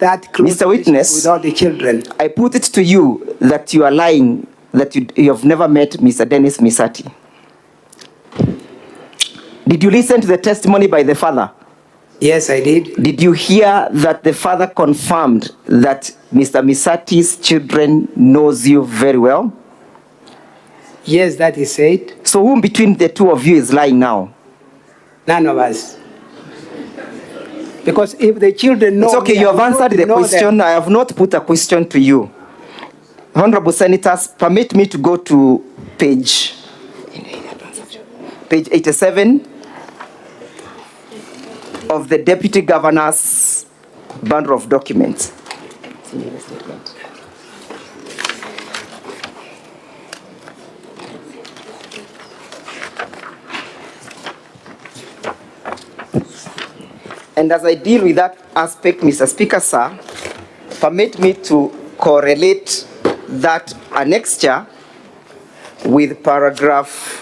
that close Mr. Witness, with all the children. I put it to you that you are lying, that you have never met Mr. Dennis Misati. Did you listen to the testimony by the father? Yes, I did. Did you hear that the father confirmed that Mr. Misati's children knows you very well? Yes, that is said. So whom between the two of you is lying now? None of us. Because if the children know... It's okay, you have answered the question. I have not put a question to you. Honorable Senators, permit me to go to page 87 of the Deputy Governor's bundle of documents. And as I deal with that aspect, Mr. Speaker, sir, permit me to correlate that annexure with paragraph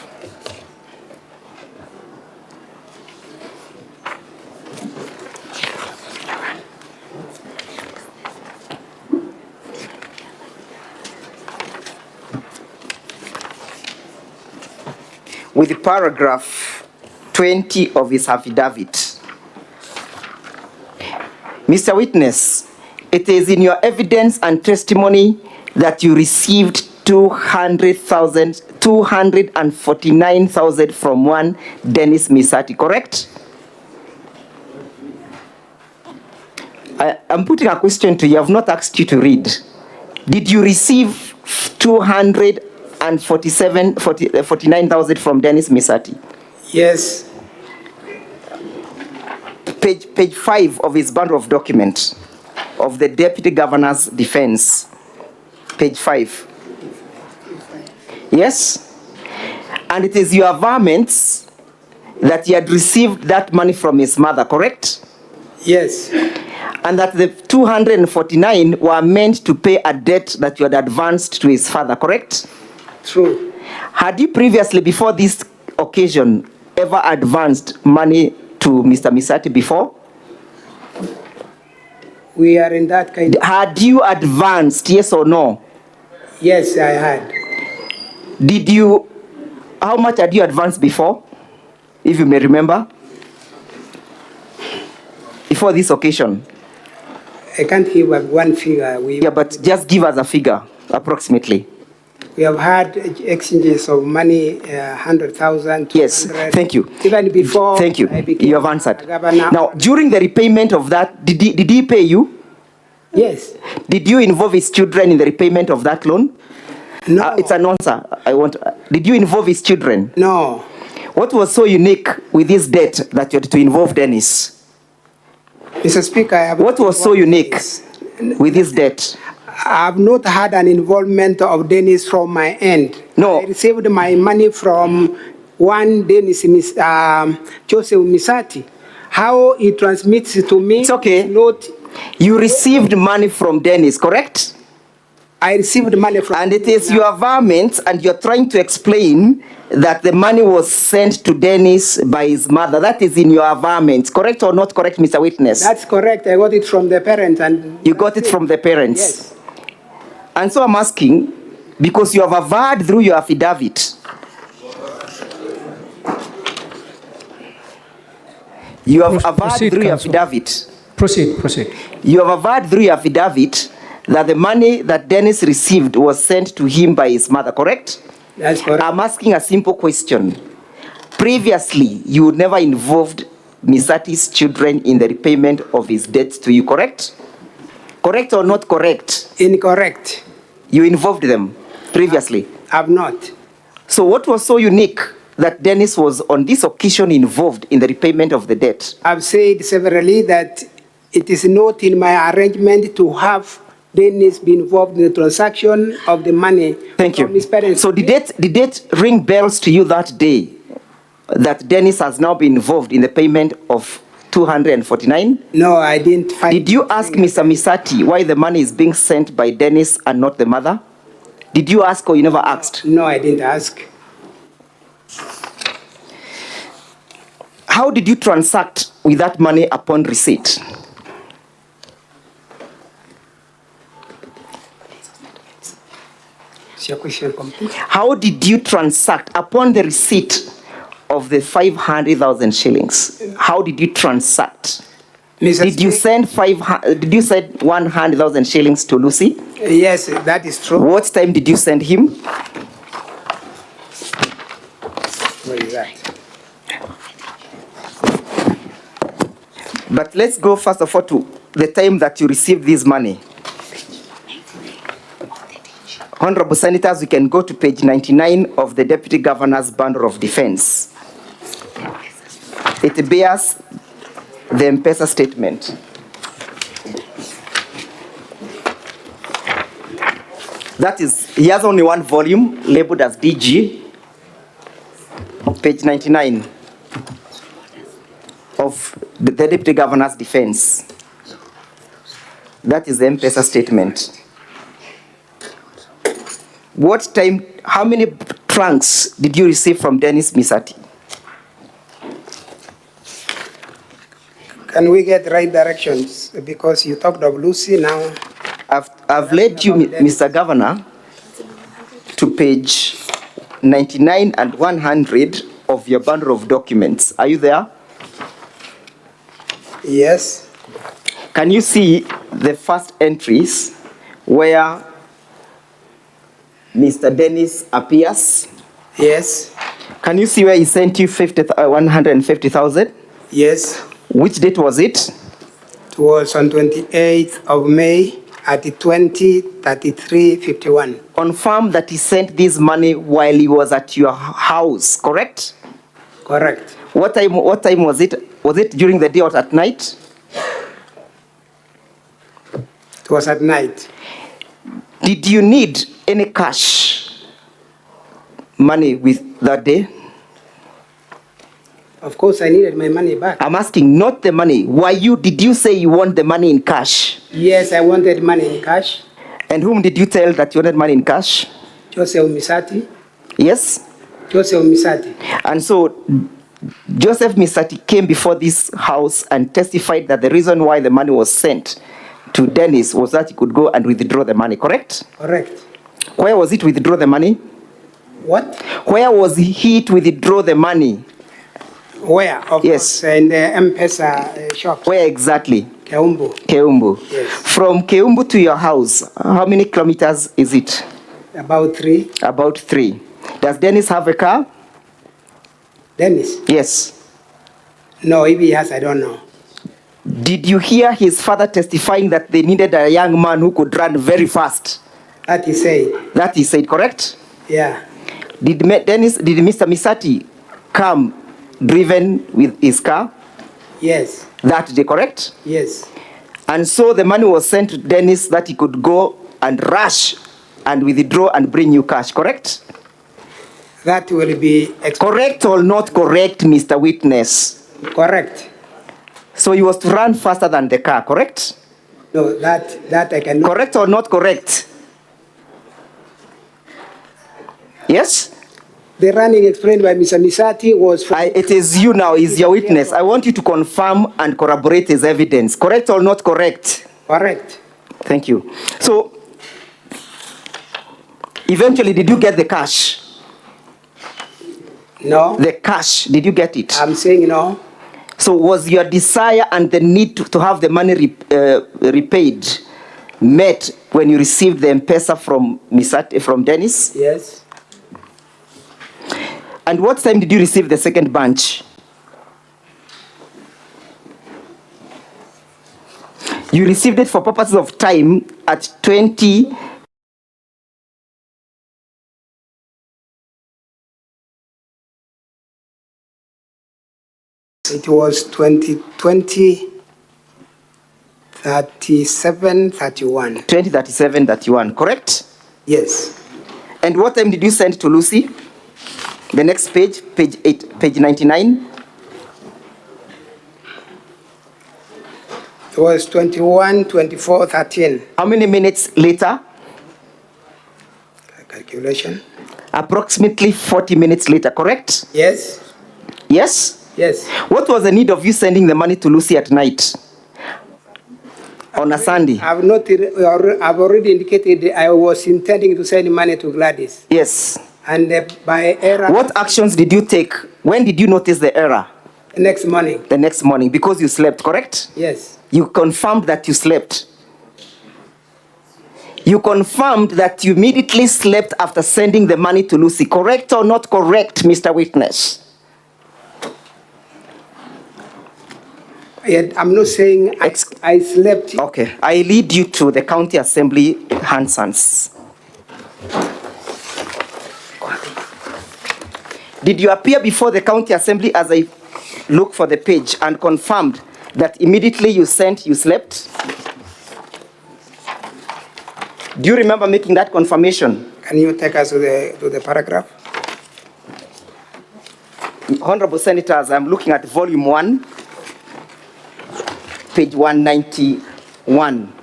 with paragraph 20 of his affidavit. Mr. Witness, it is in your evidence and testimony that you received 249,000 from one Dennis Misati, correct? I'm putting a question to you. I have not asked you to read. Did you receive 49,000 from Dennis Misati? Yes. Page 5 of his bundle of documents of the Deputy Governor's defense. Page 5. Yes? And it is your varmints that he had received that money from his mother, correct? Yes. And that the 249 were meant to pay a debt that you had advanced to his father, correct? True. Had you previously, before this occasion, ever advanced money to Mr. Misati before? We are in that kind of... Had you advanced, yes or no? Yes, I had. Did you, how much had you advanced before? If you may remember. Before this occasion. I can't give one figure. Yeah, but just give us a figure, approximately. We have had exchanges of money, 100,000. Yes, thank you. Even before thank you. I became You have answered. Governor. Now, during the repayment of that, did he pay you? Yes. Did you involve his children in the repayment of that loan? No. It's an answer. Did you involve his children? No. What was so unique with this debt that you had to involve Dennis? Mr. Speaker, I have... What was so unique with this debt? I have not had an involvement of Dennis from my end. No. I received my money from one Dennis, Joseph Misati. How he transmits it to me... It's okay. Not... You received money from Dennis, correct? I received money from... And it is your varmint, and you're trying to explain that the money was sent to Dennis by his mother. That is in your varmint. Correct or not correct, Mr. Witness? That's correct. I got it from the parents. And you got it from the parents? Yes. And so I'm asking, because you have averred through your affidavit. You have averred through your affidavit. Proceed. You have averred through your affidavit that the money that Dennis received was sent to him by his mother, correct? That's correct. I'm asking a simple question. Previously, you never involved Misati's children in the repayment of his debts to you, correct? Correct or not correct? Incorrect. You involved them previously? I've not. So what was so unique that Dennis was on this occasion involved in the repayment of the debt? I've said severally that it is not in my arrangement to have Dennis be involved in the transaction of the money. Thank you. From his parents. So did it ring bells to you that day that Dennis has now been involved in the payment of 249? No, I didn't find... Did you ask Mr. Misati why the money is being sent by Dennis and not the mother? Did you ask or you never asked? No, I didn't ask. How did you transact with that money upon receipt? Is your question complete? How did you transact upon the receipt of the 500,000 shillings? How did you transact? Mr. Did you Speaker, send Did you send 100,000 shillings to Lucy? Yes, that is true. What time did you send him? What is that? But let's go first of all to the time that you received this money. Honorable Senators, we can go to page 99 of the Deputy Governor's Bundle of Defense. It bears the M-Pesa statement. That is, he has only one volume labeled as DG, page 99 of the Deputy Governor's Defense. That is the M-Pesa statement. What time, how many trunks did you receive from Dennis Misati? Can we get right directions? Because you talked of Lucy now. I've led you, Mr. Governor, to page 99 and 100 of your bundle of documents. Are you there? Yes. Can you see the first entries where Mr. Dennis appears? Yes. Can you see where he sent you 150,000? Yes. Which date was it? It was on 28th of May at 20:33:51. Confirm that he sent this money while he was at your house, correct? Correct. What time was it? Was it during the day or at night? It was at night. Did you need any cash money with that day? Of course, I needed my money back. I'm asking, not the money. Did you say you want the money in cash? Yes, I wanted money in cash. And whom did you tell that you wanted money in cash? Joseph Misati. Yes? Joseph Misati. And so Joseph Misati came before this house and testified that the reason why the money was sent to Dennis was that he could go and withdraw the money, correct? Correct. Where was it withdraw the money? What? Where was he to withdraw the money? Where? Of Yes. course, in the M-Pesa shop. Where exactly? Keumbu. Keumbu. Yes. From Keumbu to your house, how many kilometers is it? About 3. About 3. Does Dennis have a car? Dennis? Yes. No, if he has, I don't know. Did you hear his father testifying that they needed a young man who could run very fast? That he said. That he said, correct? Yeah. Did Mr. Misati come driven with his car? Yes. That day, correct? Yes. And so the money was sent to Dennis that he could go and rush and withdraw and bring you cash, correct? That will be Correct or not correct, Mr. Witness? correct. So he was to run faster than the car, correct? No, that I cannot. Correct or not correct? Yes? The running explained by Mr. Misati was for It is you now, is your witness. I want you to confirm and corroborate his evidence. Correct or not correct? correct. Thank you. So, eventually, did you get the cash? No. The cash, did you get it? I'm saying no. So was your desire and the need to have the money repaid met when you received the M-Pesa from Dennis? Yes. And what time did you receive the second bunch? You received it for purposes of time at 20. It was 2020, 37, 31. 2037, 31, correct? Yes. And what time did you send to Lucy? The next page, page 99. It was 21, 24, 13. How many minutes later? Calculation. Approximately 40 minutes later, correct? Yes. Yes? Yes. What was the need of you sending the money to Lucy at night? on a Sunday? I've already indicated I was intending to send money to Gladys. Yes. And by error. What actions did you take? When did you notice the error? Next morning. The next morning, because you slept, correct? Yes. You confirmed that you slept. You confirmed that you immediately slept after sending the money to Lucy. Correct or not correct, Mr. Witness? I'm not saying I slept. Okay. I lead you to the County Assembly Hansons. Did you appear before the County Assembly as I look for the page and confirmed that immediately you slept? Do you remember making that confirmation? Can you take us to the paragraph? Honorable Senators, I'm looking at volume 1, page 191.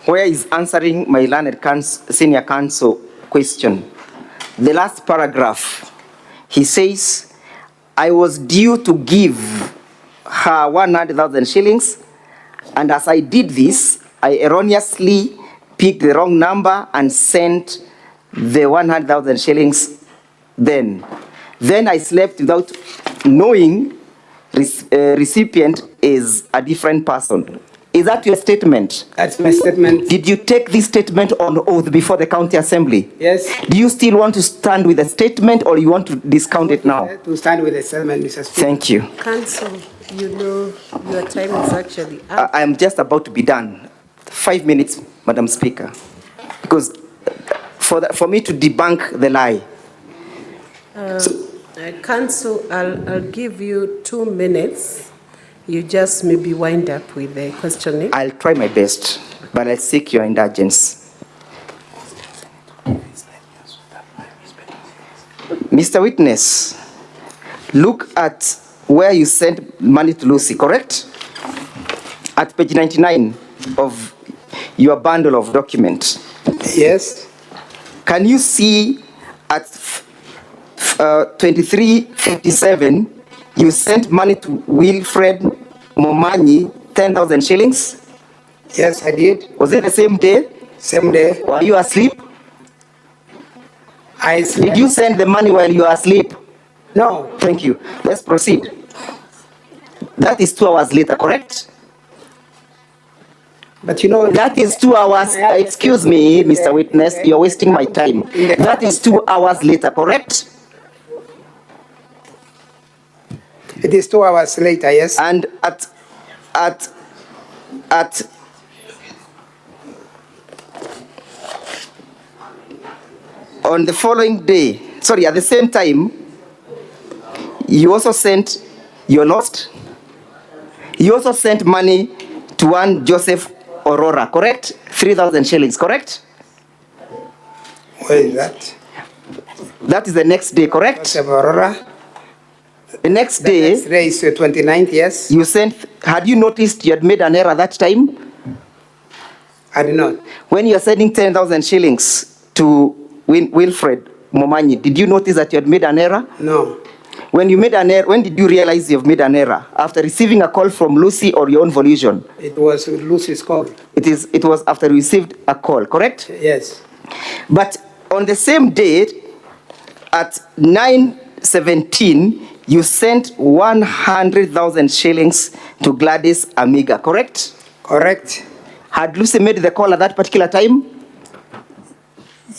Where is answering my learned senior counsel question. The last paragraph, he says, I was due to give her 100,000 shillings, and as I did this, I erroneously picked the wrong number and sent the 100,000 shillings then. Then I slept without knowing recipient is a different person. Is that your statement? That's my statement. Did you take this statement on oath before the County Assembly? Yes. Do you still want to stand with the statement or you want to discount it now? To stand with the statement, Mr. Speaker. Thank you. Counsel, you know your time is actually up. I am just about to be done. 5 minutes, Madam Speaker. Because for me to debunk the lie. Counsel, I'll give you 2 minutes. You just maybe wind up with the questioning. I'll try my best, but I'll seek your indulgence. Mr. Witness, look at where you sent money to Lucy, correct? At page 99 of your bundle of documents. Yes. Can you see at 2357, you sent money to Wilfred Momanyi, 10,000 shillings? Yes, I did. Was it the same day? Same day. Were you asleep? I slept. Did you send the money while you were asleep? No. Thank you. Let's proceed. That is 2 hours later, correct? But you know... That is 2 hours. Excuse me, Mr. Witness, you're wasting my time. That is 2 hours later, correct? It is 2 hours later, yes. And on the following day, sorry, at the same time, you also sent You also sent money to one Joseph Aurora, correct? 3,000 shillings, correct? Where is that? That is the next day, correct? Joseph Aurora. The next The day, next day is the 29th, yes. you sent, had you noticed you had made an error that time? I did not. When you are sending 10,000 shillings to Wilfred Momanyi, did you notice that you had made an error? No. When you made an error, when did you realize you have made an error? After receiving a call from Lucy or your own volition? It was Lucy's call. It was after you received a call, correct? Yes. But on the same date, at 9:17, you sent 100,000 shillings to Gladys Amiga, correct? Correct. Had Lucy made the call at that particular time?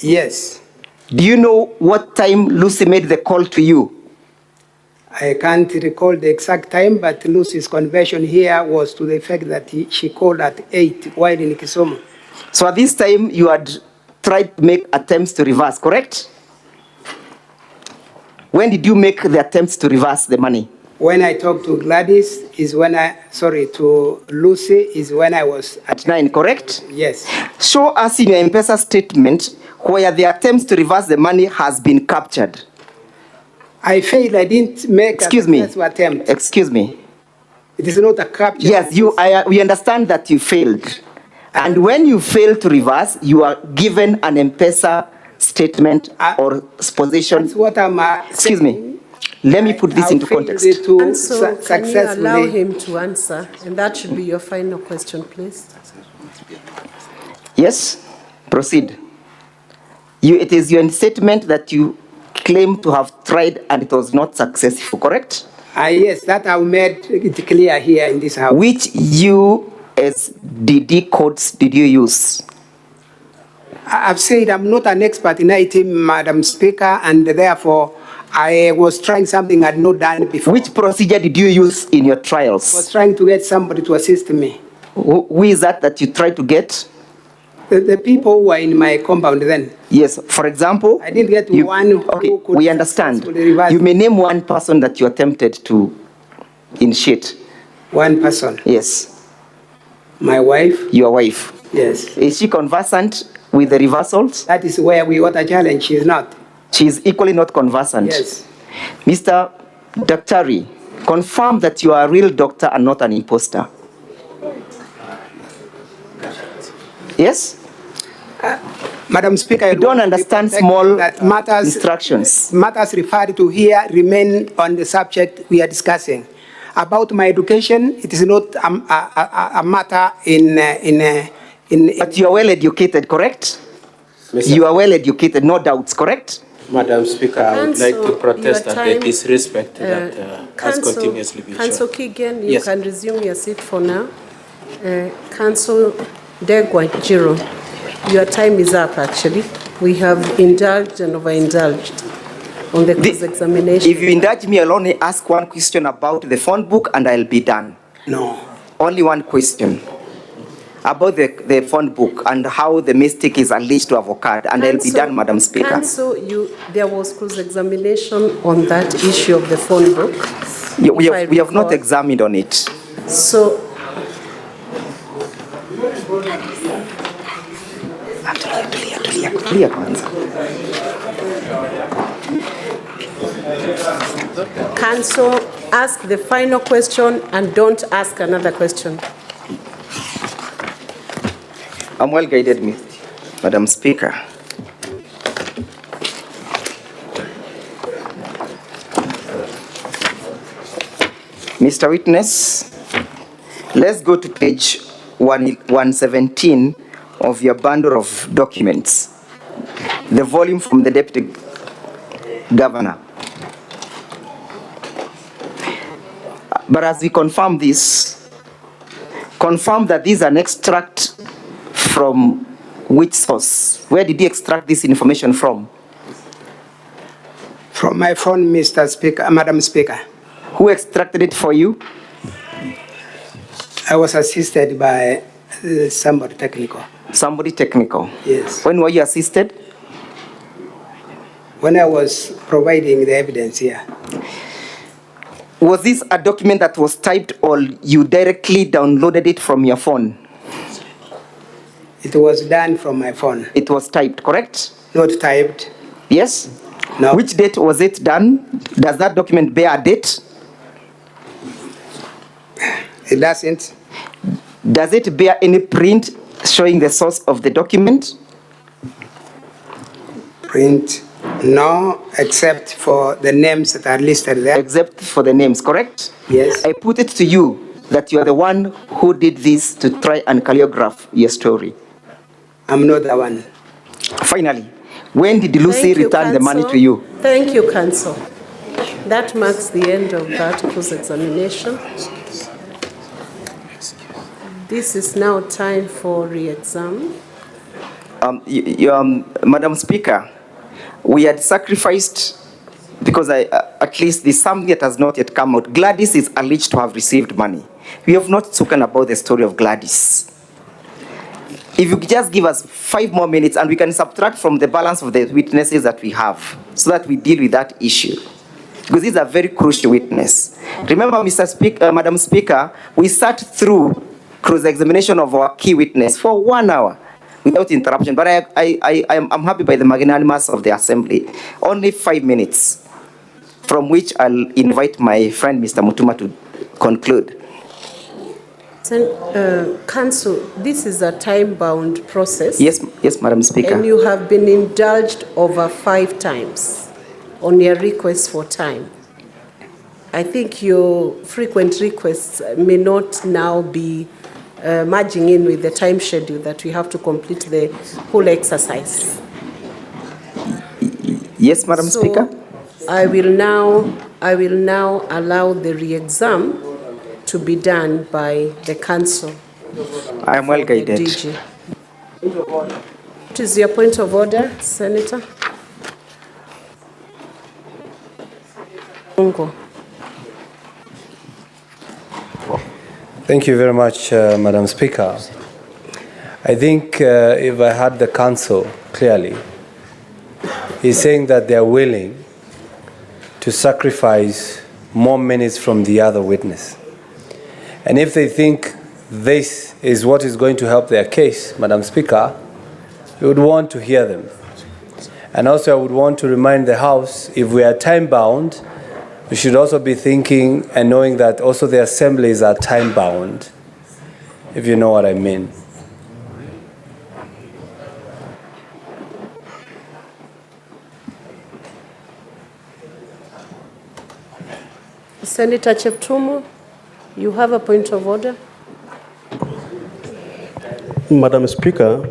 Yes. Do you know what time Lucy made the call to you? I can't recall the exact time, but Lucy's conversion here was to the effect that she called at 8 while in Kisumu. So at this time, you had tried to make attempts to reverse, correct? When did you make the attempts to reverse the money? When I talked to Gladys to Lucy is when I was At 9, correct? Yes. Show us in your M-Pesa statement where the attempts to reverse the money has been captured. I failed. I didn't make Excuse a me. successful attempt. Excuse me. It is not a capture. Yes, we understand that you failed. And when you fail to reverse, you are given an M-Pesa statement or position. That's what I'm Excuse me. Let me put this into context. To So can you allow successfully. him to answer? And that should be your final question, please. Yes, proceed. It is your statement that you claim to have tried and it was not successful, correct? Yes, that I've made it clear here in this house. Which USDD codes did you use? I've said I'm not an expert in IT, Madam Speaker, and therefore I was trying something I'd not done before. Which procedure did you use in your I was trials? trying to get somebody to assist me. Who is that you tried to get? The people who were in my compound then. Yes, for example, I didn't get one who could we understand. successfully reverse. You may name one person that you attempted to initiate. One person. Yes, My wife. your wife. Yes. Is she conversant with the reversals? That is where we got a challenge. She's not. She is equally not conversant. Yes. Mr. Daktari, confirm that you are a real doctor and not an imposter. Yes? Madam Speaker, You don't understand small that matters, instructions. matters referred to here remain on the subject we are discussing. About my education, it is not a matter But you are well educated, correct? You are well educated, no doubts, correct? Madam Speaker, I would like to Council, protest your at the time, disrespect that has continuously been Council shown. Keegan, you Yes. can resume your seat for now. Council Ndegwa, Njiru, your time is up actually. We have indulged and overindulged on the cross-examination. If you indulge me, I'll only ask one question about the phone book and I'll be done. No. Only one question about the phone book and how the mistake is alleged to have occurred, and I'll be Council- done, Madam Speaker. Council, there was cross-examination on that issue of the phone book. We if I have not recall. examined on it. So, Clear kwanza. Council, ask the final question and don't ask another question. I'm well guided, Madam Speaker. Mr. Witness, let's go to page 117 of your bundle of documents, the volume from the Deputy Governor. But as we confirm this, confirm that these are an extract from which source? Where did you extract this information from? From my phone, Mr. Speaker, Madam Speaker. Who extracted it for you? I was assisted by somebody technical. Somebody technical. Yes. When were you assisted? When I was providing the evidence here. Was this a document that was typed or you directly downloaded it from your phone? It was done from my phone, It was typed, correct? not typed. Yes? No. Which date was it done? Does that document bear a date? It doesn't. Does it bear any print showing the source of the document? Print. No, except for the names that are listed there. Except for the names, correct? Yes. I put it to you that you are the one who did this to try and choreograph your story. I'm not the one. Finally, when did Lucy Thank you, return the money Counsel. to you? Thank you, Council. That marks the end of that cross-examination. This is now time for re-exam. Madam Speaker, we had sacrificed, because at least there's something that has not yet come out. Gladys is alleged to have received money. We have not spoken about the story of Gladys. If you could just give us 5 more minutes and we can subtract from the balance of the witnesses that we have so that we deal with that issue. Because this is a very crucial witness. Remember, Mr. Speaker, Madam Speaker, we sat through cross-examination of our key witness for 1 hour without interruption. But I'm happy by the magnanimous of the Assembly. Only 5 minutes, from which I'll invite my friend Mr. Mutuma to conclude. Council, this is a time-bound process. Yes, Madam Speaker. And you have been indulged over 5 times on your request for time. I think your frequent requests may not now be merging in with the time schedule that we have to complete the whole exercise. Yes, Madam Speaker. I will now allow the re-exam to be done by the council. I am well guided. DG. What is your point of order, Senator? Thank you very much, Madam Speaker. I think if I heard the council clearly, he's saying that they are willing to sacrifice more minutes from the other witness. And if they think this is what is going to help their case, Madam Speaker, we would want to hear them. And also I would want to remind the House, if we are time-bound, we should also be thinking and knowing that also the assemblies are time-bound, if you know what I mean. Senator Cheptumo, you have a point of order. Madam Speaker,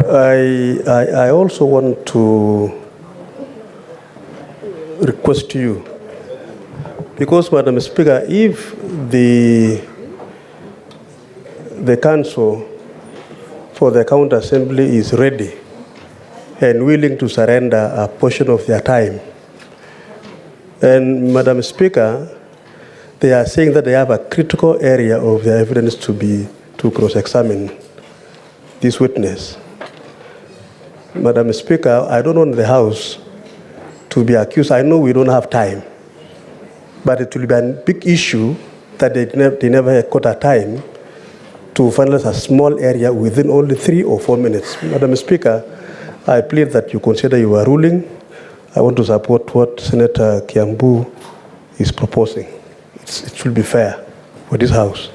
I also want to request you, because Madam Speaker, if the council for the county assembly is ready and willing to surrender a portion of their time, and Madam Speaker, they are saying that they have a critical area of their evidence to cross-examine this witness. Madam Speaker, I don't want the House to be accused. I know we don't have time, but it will be a big issue that they never got a time to finalize a small area within only 3 or 4 minutes. Madam Speaker, I plead that you consider your ruling. I want to support what Senator Kiambu is proposing. It should be fair for this House.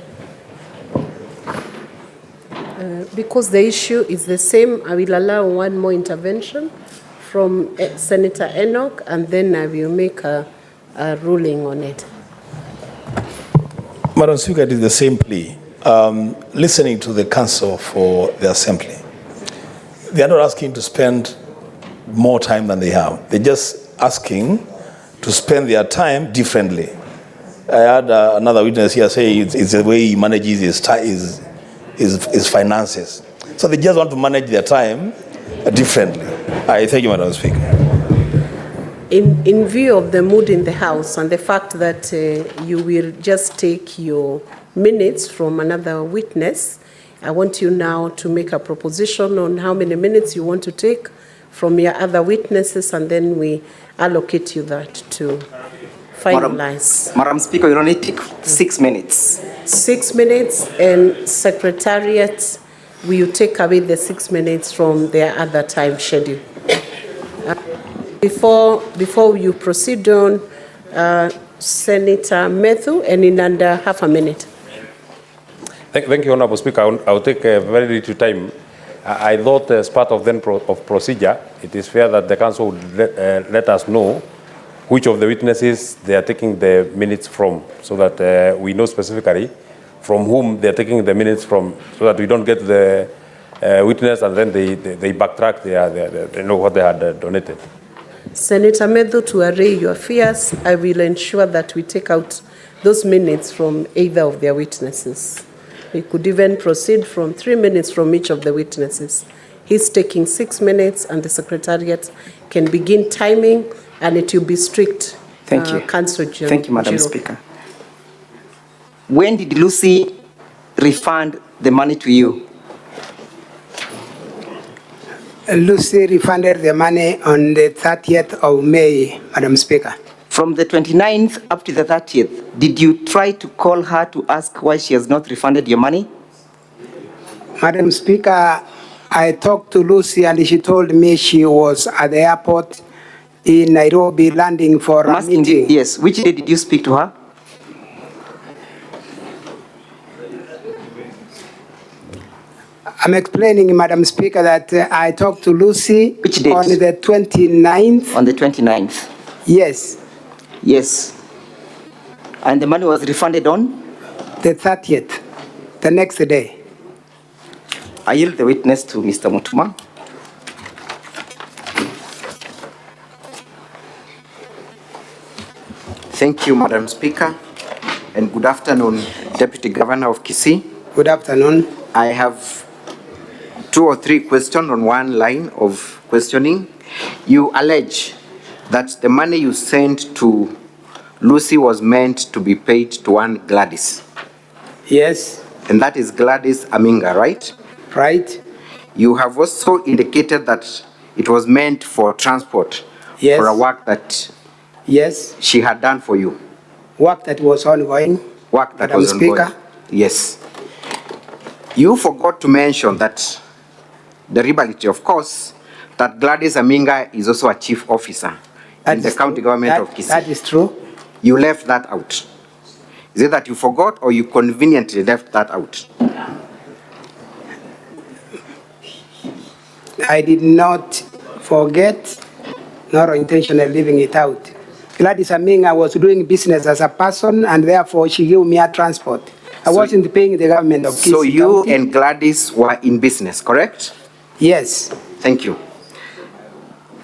Because the issue is the same, I will allow one more intervention from Senator Enoch, and then I will make a ruling on it. Madam Speaker, it is the same plea. Listening to the council for the assembly, they are not asking to spend more time than they have. They're just asking to spend their time differently. I had another witness here say it's the way he manages his finances. So they just want to manage their time differently. I thank you, Madam Speaker. In view of the mood in the House and the fact that you will just take your minutes from another witness, I want you now to make a proposition on how many minutes you want to take from your other witnesses, and then we allocate you that to finalize. Madam Speaker, you only take 6 minutes. 6 minutes, and Secretariat, will you take away the 6 minutes from their other time schedule? Before you proceed on, Senator Methu, and in under half a minute. Thank you, Honourable Speaker. I'll take very little time. I thought as part of procedure, it is fair that the council would let us know which of the witnesses they are taking the minutes from, so that we know specifically from whom they are taking the minutes from, so that we don't get the witness and then they backtrack they know what they had donated. Senator Methu, to array your fears, I will ensure that we take out those minutes from either of their witnesses. We could even proceed from 3 minutes from each of the witnesses. He's taking 6 minutes, and the Secretariat can begin timing, and it will be strict. Thank you. Council Njiru. Thank you, Madam Speaker. When did Lucy refund the money to you? Lucy refunded the money on the 30th of May, Madam Speaker. From the 29th up to the 30th, did you try to call her to ask why she has not refunded your money? Madam Speaker, I talked to Lucy and she told me she was at the airport in Nairobi landing for a meeting. Yes, which day did you speak to her? I'm explaining, Madam Speaker, that I talked to Lucy Which date? on the 29th. On the 29th? Yes, Yes. And the money was refunded on? the 30th, the next day. I yield the witness to Mr. Mutuma. Thank you, Madam Speaker, and good afternoon, Deputy Governor of Kisii. Good afternoon. I have 2 or 3 questions on one line of questioning. You allege that the money you sent to Lucy was meant to be paid to one Gladys, Yes, and that is Gladys Aminga, right? right? You have also indicated that it was meant for transport, Yes. for a work that Yes, she had done for you, work that was ongoing. work that Madam was Speaker. ongoing. Yes. You forgot to mention that the reality, of course, that Gladys Aminga is also a chief officer That in the is county true. government of That Kisii. is true. You left that out. Is it that you forgot or you conveniently left that out? I did not forget, nor intentionally leaving it out. Gladys Aminga was doing business as a person, and therefore she gave me a transport. I wasn't paying the government of Kisii So you County. and Gladys were in business, correct? Yes, Thank you.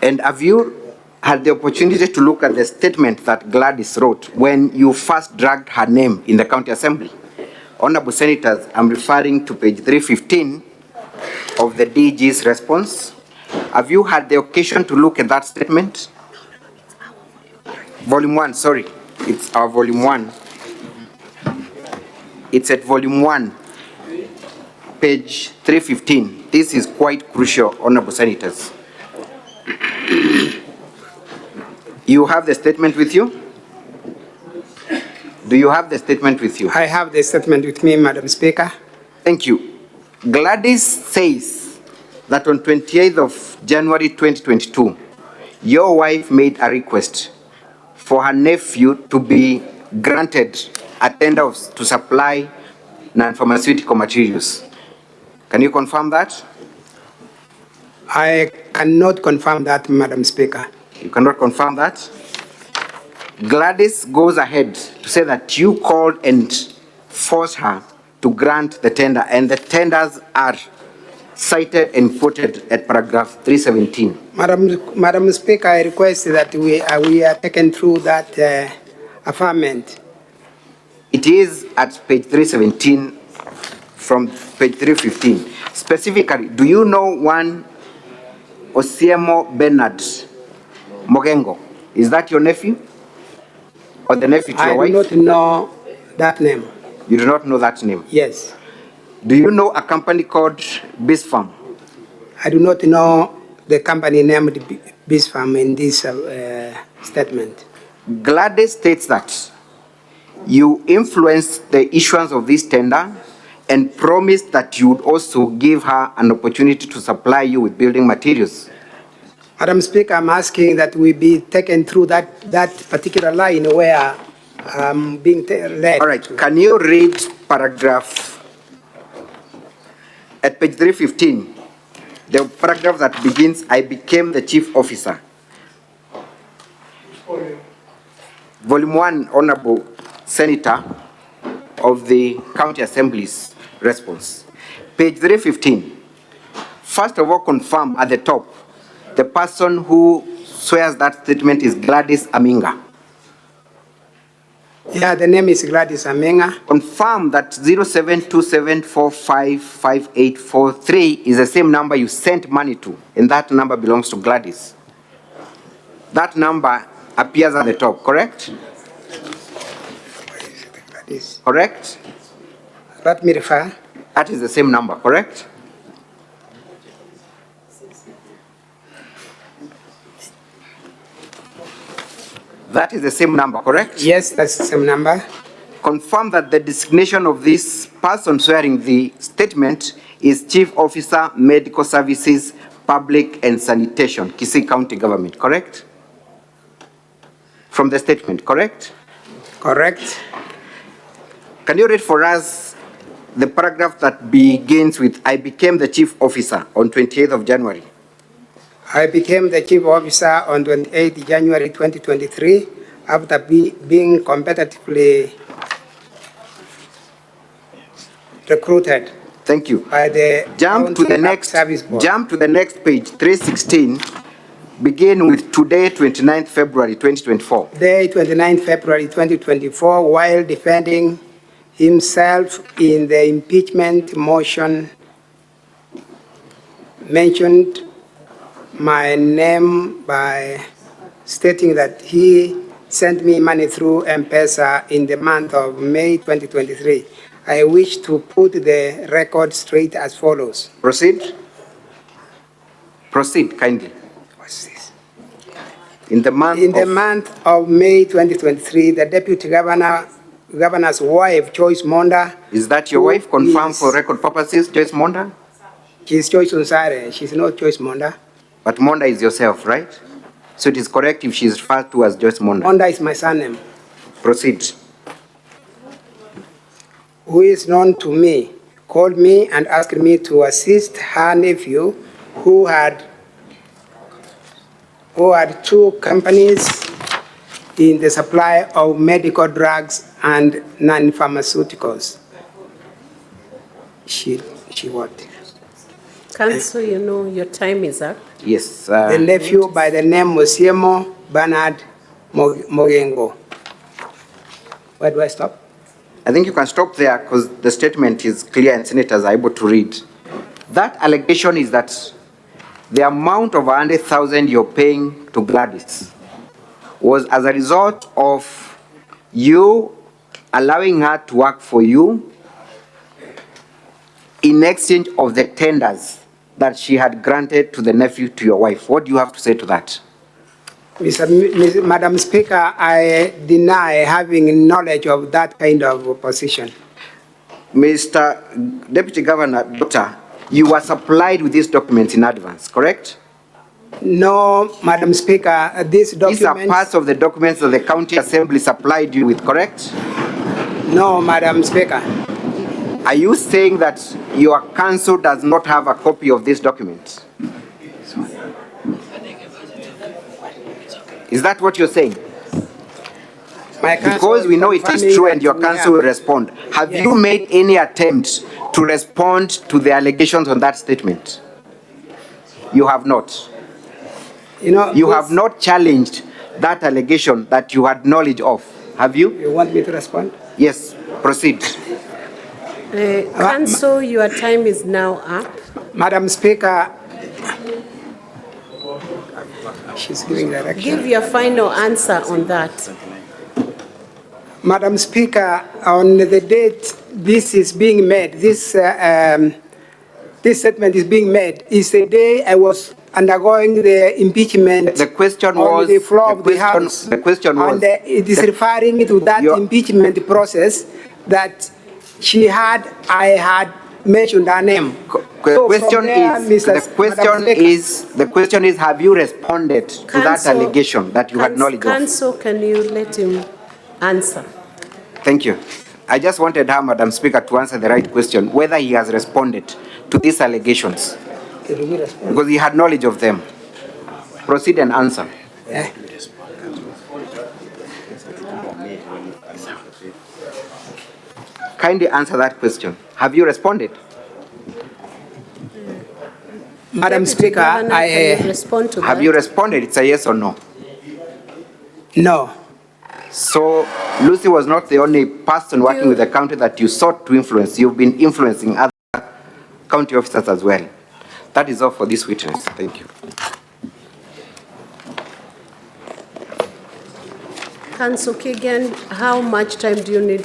And have you had the opportunity to look at the statement that Gladys wrote when you first dragged her name in the county assembly? Honorable Senators, I'm referring to page 315 of the DG's response. Have you had the occasion to look at that statement? Volume 1, sorry. It's our volume 1. It's at volume 1, page 315. This is quite crucial, Honorable Senators. You have the statement with you? Do you have the statement with you? I have the statement with me, Madam Speaker. Thank you. Gladys says that on 28th of January 2022, your wife made a request for her nephew to be granted a tender to supply non-pharmaceutical materials. Can you confirm that? I cannot confirm that, Madam Speaker. You cannot confirm that? Gladys goes ahead to say that you called and forced her to grant the tender, and the tenders are cited and quoted at paragraph 317. Madam Speaker, I request that we are taken through that affirmation. It is at page 317 from page 315. Specifically, do you know one Osiemo Bernard Mogengo? Is that your nephew? Or the nephew to your wife? I do not know that name. You do not know that name? Yes. Do you know a company called Bisfarm? I do not know the company named Bisfarm in this statement. Gladys states that you influenced the issuance of this tender and promised that you would also give her an opportunity to supply you with building materials. Madam Speaker, I'm asking that we be taken through that particular line where I'm being led. All right, can you read paragraph at page 315, the paragraph that begins, I became the chief officer. Volume 1, Honorable Senator of the County Assembly's response. Page 315. First of all, confirm at the top, the person who swears that statement is Gladys Aminga. Yeah, the name is Gladys Aminga. Confirm that 0727455843 is the same number you sent money to, and that number belongs to Gladys. That number appears at the top, correct? Gladys. Correct? Let me refer. That is the same number, correct? That is the same number, correct? Yes, that's the same number. Confirm that the designation of this person swearing the statement is Chief Officer, Medical Services, Public and Sanitation, Kisii County Government, correct? From the statement, correct? Correct. Can you read for us the paragraph that begins with, I became the chief officer on 28th of January. I became the chief officer on 28 January 2023 after being competitively recruited. Thank you. By the Jump to the next page, 316. Begin with today, 29th February 2024. Day 29 February 2024, while defending himself in the impeachment motion, mentioned my name by stating that he sent me money through M-Pesa in the month of May 2023. I wish to put the record straight as follows. Proceed. Proceed, kindly. What's this? In the month of May 2023, the deputy governor's wife, Joyce Monda. Is that your wife? Confirmed for record purposes, Joyce Monda? She's Joyce Unsare. She's not Joyce Monda. But Monda is yourself, right? So it is correct if she is referred to as Joyce Monda. Monda is my surname. Proceed. Who is known to me, called me and asked me to assist her nephew who had two companies in the supply of medical drugs and non-pharmaceuticals. She what? Council, you know your time is up. Yes. The nephew by the name Mosiemo Bernard Mogengo. Where do I stop? I think you can stop there because the statement is clear and senators are able to read. That allegation is that the amount of 100,000 you're paying to Gladys was as a result of you allowing her to work for you in exchange of the tenders that she had granted to the nephew to your wife. What do you have to say to that? Madam Speaker, I deny having knowledge of that kind of position. Mr. Deputy Governor, Doctor, you were supplied with these documents in advance, correct? No, Madam Speaker, these documents... These are parts of the documents that the County Assembly supplied you with, correct? No, Madam Speaker. Are you saying that your council does not have a copy of these documents? Is that what you're saying? Because we know it is true and your council will respond. Have you made any attempt to respond to the allegations on that statement? You have not. You have not challenged that allegation that you had knowledge of. Have you? You want me to respond? Yes, proceed. Council, your time is now up. Madam Speaker, she's giving direction. Give your final answer on that. Madam Speaker, on the date this is being made, this statement is being made, is the day I was undergoing the impeachment. The question was on the floor of the House. The question was. And it is referring to that impeachment process that I had mentioned her name. The question is, have you responded to that allegation that you had knowledge of? Council, can you let him answer? Thank you. I just wanted her, Madam Speaker, to answer the right question, whether he has responded to these allegations, because he had knowledge of them. Proceed and answer. Yeah. Kindly answer that question. Have you responded? Madam Speaker, have you responded? It's a yes or no? No. So Lucy was not the only person working with the county that you sought to influence. You've been influencing other county officers as well. That is all for this witness. Thank you. Council Kagan, how much time do you need?